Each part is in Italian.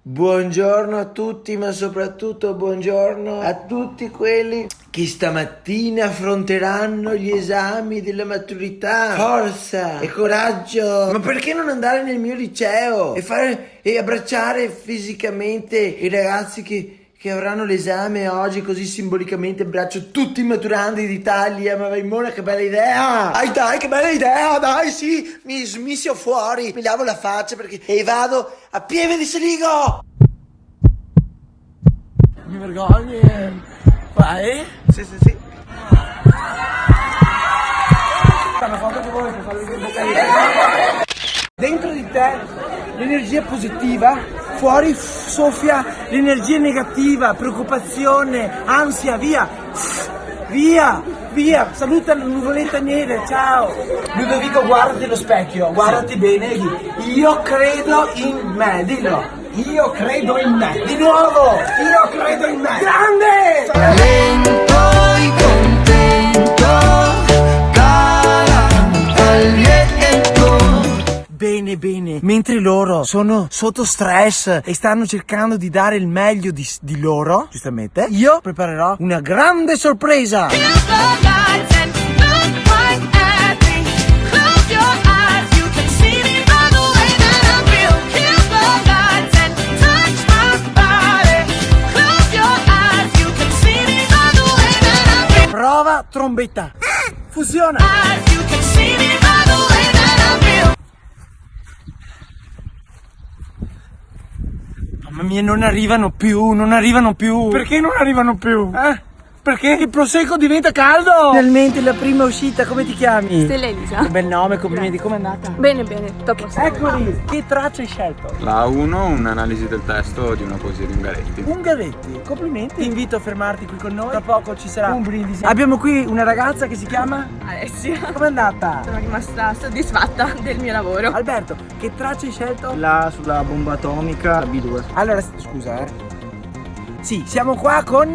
Buongiorno a tutti, ma soprattutto buongiorno a tutti quelli che stamattina affronteranno gli esami della maturità. Forza e coraggio! Ma perché non andare nel mio liceo e abbracciare fisicamente i ragazzi che avranno l'esame oggi, così simbolicamente abbraccio tutti i maturandi d'Italia. Ma vai Mona, che bella idea! Dai, che bella idea! Dai, sì, mi smissio fuori, mi lavo la faccia e vado a Pieve di Seligo! Mi vergogni? Vai? Sì. Una foto che vuoi per farvi un dentro di te l'energia positiva, fuori soffia l'energia negativa, preoccupazione, ansia, via, saluta la nuvoletta nera, ciao. Ludovico, guardati allo specchio, guardati bene e di io credo in me, dillo. Io credo in me. Di nuovo, io credo in me. Grande! Lento y contento, canta el viento. Bene, mentre loro sono sotto stress e stanno cercando di dare il meglio di loro, giustamente, io preparerò una grande sorpresa. Prova trombetta. Funziona. Mamma mia, non arrivano più. Perché non arrivano più? Perché il prosecco diventa caldo. Finalmente la prima uscita, come ti chiami? Stella Elisa. Che bel nome, complimenti, com'è andata? Bene, top. Eccoli, che traccia hai scelto? La 1, un'analisi del testo di una poesia di Ungaretti. Ungaretti, complimenti. Ti invito a fermarti qui con noi. Tra poco ci sarà un brindisi. Abbiamo qui una ragazza che si chiama Alessia. Com'è andata? Sono rimasta soddisfatta del mio lavoro. Alberto, che traccia hai scelto? Là sulla bomba atomica, la B2. Allora, scusa, Sì, siamo qua con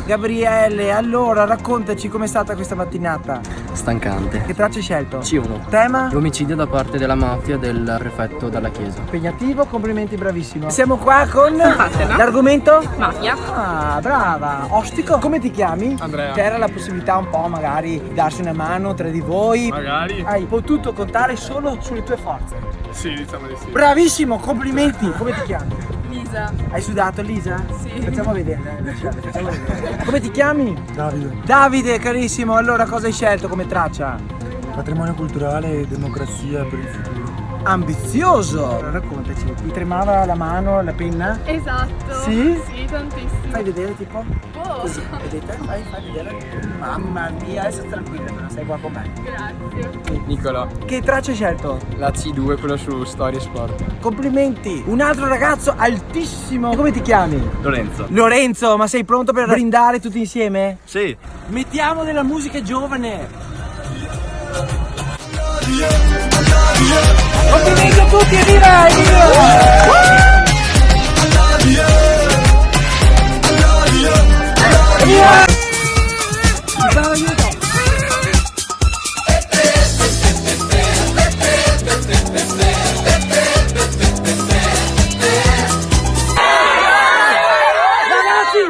Gabriele. Allora, raccontaci com'è stata questa mattinata. Stancante. Che traccia hai scelto? C1. Tema? L'omicidio da parte della mafia del prefetto dalla chiesa. Impegnativo, complimenti, bravissimo. Siamo qua con l'argomento? Mafia. Ah, brava. Ostico, come ti chiami? Andrea. C'era la possibilità un po' magari di darsi una mano tra di voi. Magari. Hai potuto contare solo sulle tue forze. Sì, diciamo di sì. Bravissimo, complimenti. Come ti chiami? Lisa. Hai sudato, Lisa? Sì. Facciamo vedere, facciamo vedere. Come ti chiami? Davide. Davide, carissimo. Allora, cosa hai scelto come traccia? Patrimonio culturale e democrazia per il futuro. Ambizioso! Allora, raccontaci, ti tremava la mano, la penna? Esatto. Sì? Sì, tantissimo. Fai vedere tipo? Oh, Così, vedete? Fai vedere. Mamma mia, adesso tranquilla, però sei qua con me. grazie. Nicola. Che traccia hai scelto? La C2, quello su storia e sport. Complimenti! Un altro ragazzo altissimo! Come ti chiami? Lorenzo. Lorenzo, ma sei pronto per brindare tutti insieme? Sì. Mettiamo della musica giovane! Complimenti a tutti, evviva!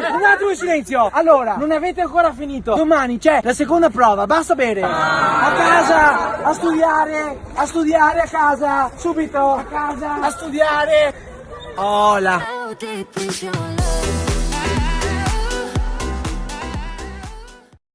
Un attimo di silenzio. Allora, non avete ancora finito. Domani c'è la seconda prova, basta bere. A casa, a studiare a casa, subito, a casa, a studiare. Hola.